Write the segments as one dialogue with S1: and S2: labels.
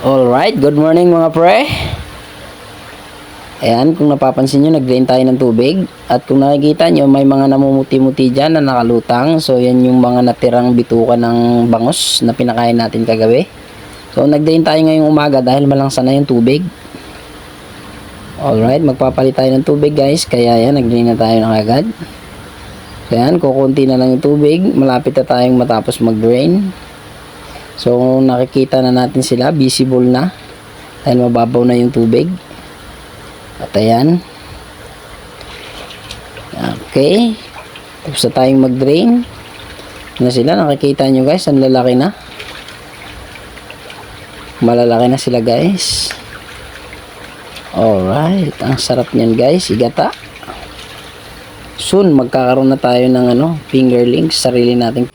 S1: Alright, good morning mga pre. Ayan, kung napapansin nyo, nag-drain tayo ng tubig. At kung nakikita nyo, may mga namumuti-muti dyan na nakalutang. So, yan yung mga natirang bituka ng bangus na pinakain natin kagabi. So, nag-drain tayo ngayong umaga dahil malangsa na yung tubig. Alright, magpapalit tayo ng tubig guys. Kaya yan, nag-drain na tayo ng agad. So, yan, kukunti na lang yung tubig. Malapit na tayong matapos mag-drain. So, nakikita na natin sila, visible na. Dahil mababaw na yung tubig. At ayan. Okay. Tapos na tayong mag-drain. Na sila, nakikita nyo guys, ang lalaki na. Malalaki na sila guys. Alright. Ang sarap niyan guys, igata. Soon, magkakaroon na tayo ng fingerlings, sarili natin.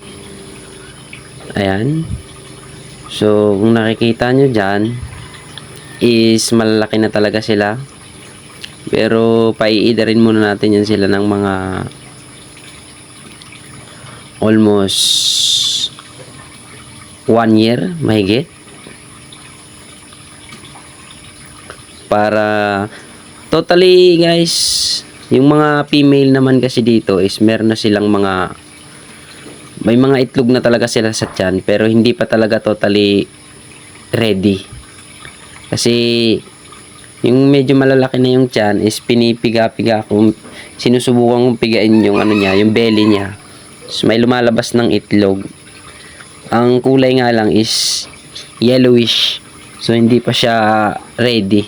S2: Ayan. So, kung nakikita nyo dyan, is malalaki na talaga sila. Pero, paiidarin muna natin yan sila ng mga almost 1 year, mahigit. Para, totally guys, yung mga female naman kasi dito is meron na silang may mga itlog na talaga sila sa tiyan, pero hindi pa talaga totally ready. Kasi yung medyo malalaki na yung tiyan is pinipiga-piga ko, sinusubukan kong pigain yung niya, yung belly niya. So, may lumalabas ng itlog. Ang kulay nga lang is yellowish. So, hindi pa siya ready.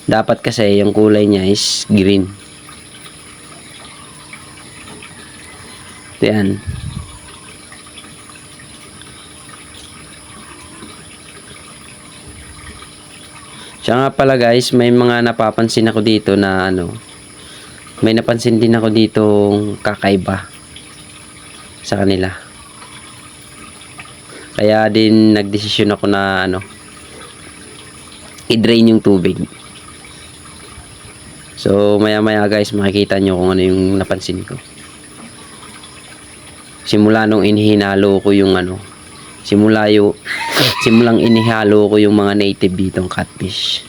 S2: Dapat kasi yung kulay niya is green. Yan. Siya nga pala guys, may mga napapansin ako dito na may napansin din ako dito kakaiba sa kanila. Kaya din nagdesisyon ako na i-drain yung tubig. So maya maya guys, makikita nyo kung ano yung napansin ko. Simula nung inihinalo ko yung simulang inihalo ko yung mga native ditong catfish.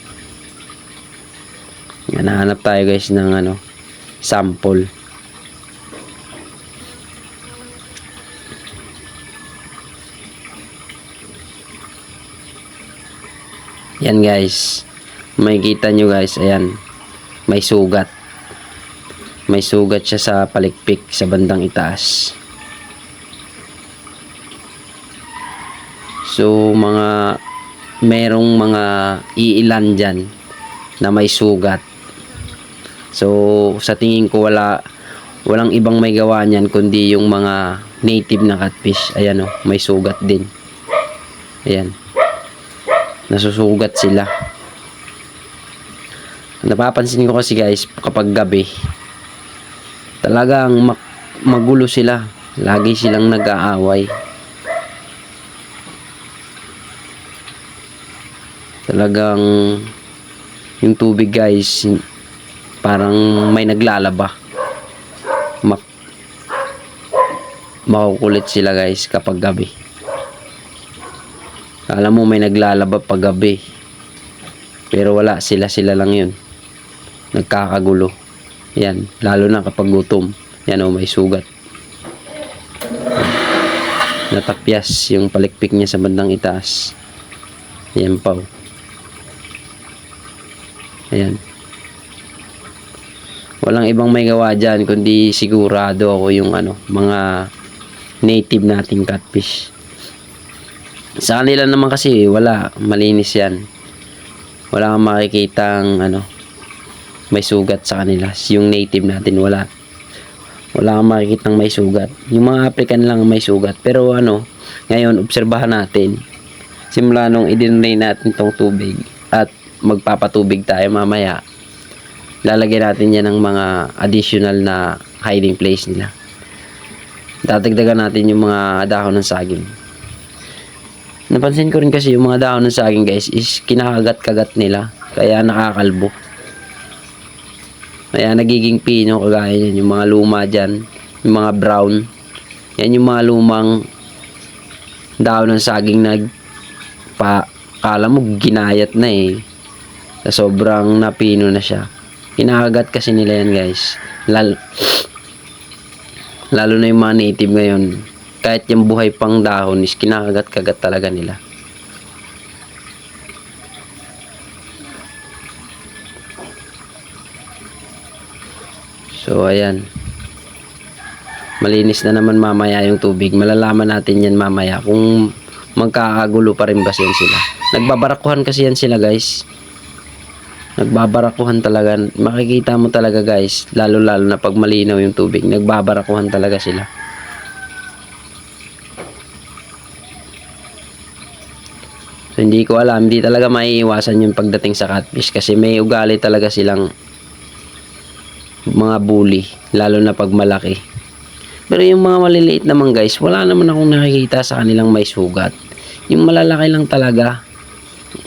S2: Yan, nahanap tayo guys ng sample. Yan guys, makikita nyo guys, ayan, may sugat siya sa palikpik sa bandang itaas. So, merong mga iilan dyan na may sugat. So, sa tingin ko walang ibang may gawa niyan kundi yung mga native na catfish. Ayan may sugat din. Ayan. Nasusugat sila. Napapansin ko kasi guys, kapag gabi, talagang magulo sila. Lagi silang nag-aaway. Talagang yung tubig guys, parang may naglalaba. Makukulit sila guys kapag gabi. Alam mo may naglalaba pag gabi, pero wala, sila lang yun, nagkakagulo. Yan, lalo na kapag gutom. Yan may sugat, natapyas yung palikpik niya sa bandang itaas. Yan pa. Ayan. Walang ibang may gawa dyan kundi sigurado ako yung mga native nating catfish. Sa kanila naman kasi wala, malinis yan. Wala kang makikitang may sugat sa kanila. Yung native natin wala kang makikitang may sugat. Yung mga African lang may sugat. Pero ngayon obserbahan natin, simula nung i-drain natin tong tubig at magpapatubig tayo mamaya, lalagyan natin yan ng mga additional na hiding place nila. Dadagdagan natin yung mga dahon ng saging. Napansin ko rin kasi yung mga dahon ng saging guys is kinakagat-kagat nila, kaya nakakalbo. Kaya nagiging pino kagaya yan, yung mga luma dyan, yung mga brown. Yan yung mga lumang dahon ng saging Kala mo ginayat na eh. Sa sobrang napino na siya. Kinakagat kasi nila yan guys. Lalo na yung mga native ngayon. Kahit yung buhay pang dahon is kinakagat-kagat talaga nila. So ayan. Malinis na naman mamaya yung tubig. Malalaman natin yan mamaya kung magkakagulo pa rin ba yan sila. Nagbabarakuhan kasi yan sila guys. Nagbabarakuhan talaga. Makikita mo talaga guys. Lalo na pag malinaw yung tubig. Nagbabarakuhan talaga sila. So hindi ko alam. Hindi talaga maiiwasan yung pagdating sa catfish. Kasi may ugali talaga silang mga bully. Lalo na pag malaki. Pero yung mga maliliit naman guys, wala naman akong nakikita sa kanilang may sugat. Yung malalaki lang talaga,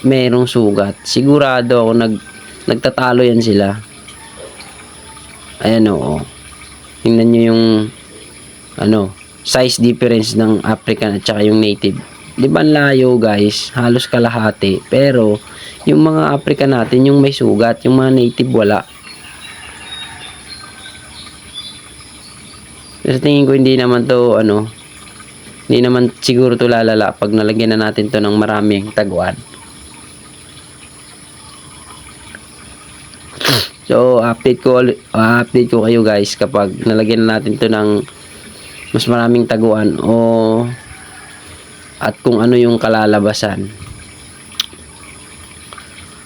S2: merong sugat. Sigurado ako nagtatalo yan sila. Ayan oo. Tingnan nyo yung size difference ng African at saka yung native. Di ba layo guys? Halos kalahati. Pero yung mga African natin, yung may sugat, yung mga native wala. Sa tingin ko hindi naman siguro to lalala pag nalagyan na natin to ng maraming taguan. So update ko kayo guys kapag nalagyan na natin to ng mas maraming taguan at kung ano yung kalalabasan.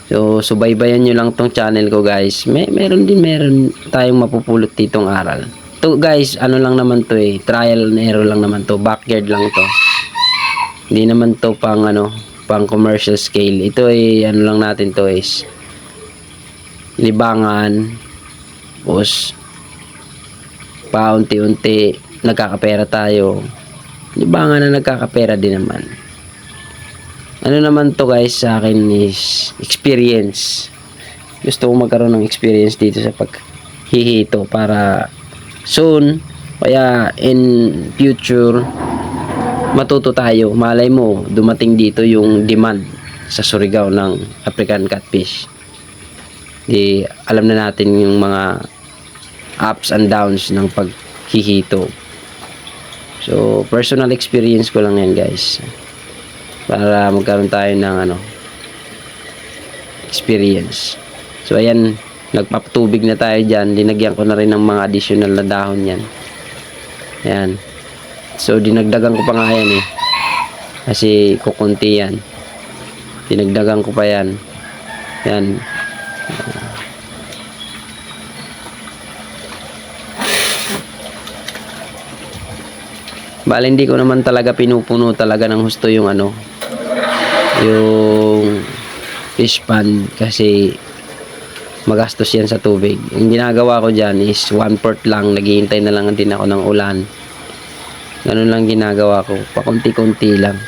S2: So subaybayan nyo lang tong channel ko guys. Meron tayong mapupulot ditong aral. To guys, lang naman to eh. Trial and error lang naman to. Backyard lang to. Hindi naman to pang commercial scale. Ito ay lang natin to is libangan. Tapos paunti-unti nagkakapera tayo. Libangan na nagkakapera din naman. Naman to guys sa akin is experience. Gusto ko magkaroon ng experience dito sa paghihito para soon, kaya in future matuto tayo. Malay mo, dumating dito yung demand sa Surigao ng African catfish. Di alam na natin yung mga ups and downs ng paghihito. So, personal experience ko lang yan guys. Para magkaroon tayo ng experience. So, ayan. Nagpapatubig na tayo dyan. Dinagyan ko na rin ng mga additional na dahon yan. Ayan. So, dinagdagan ko pa nga yan eh. Kasi kukunti yan. Dinagdagan ko pa yan. Ayan. Bale, hindi ko naman talaga pinupuno talaga ng husto yung yung fish pond kasi magastos yan sa tubig. Yung ginagawa ko dyan is 1/4 lang. Naghihintay na lang din ako ng ulan. Ganun lang ginagawa ko. Pakunti-kunti lang.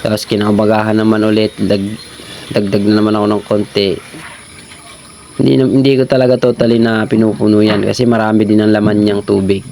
S2: Tapos kinakabagahan naman ulit. Dagdag na naman ako ng konti. Hindi ko talaga totally na pinupuno yan. Kasi marami din ang laman niyang tubig.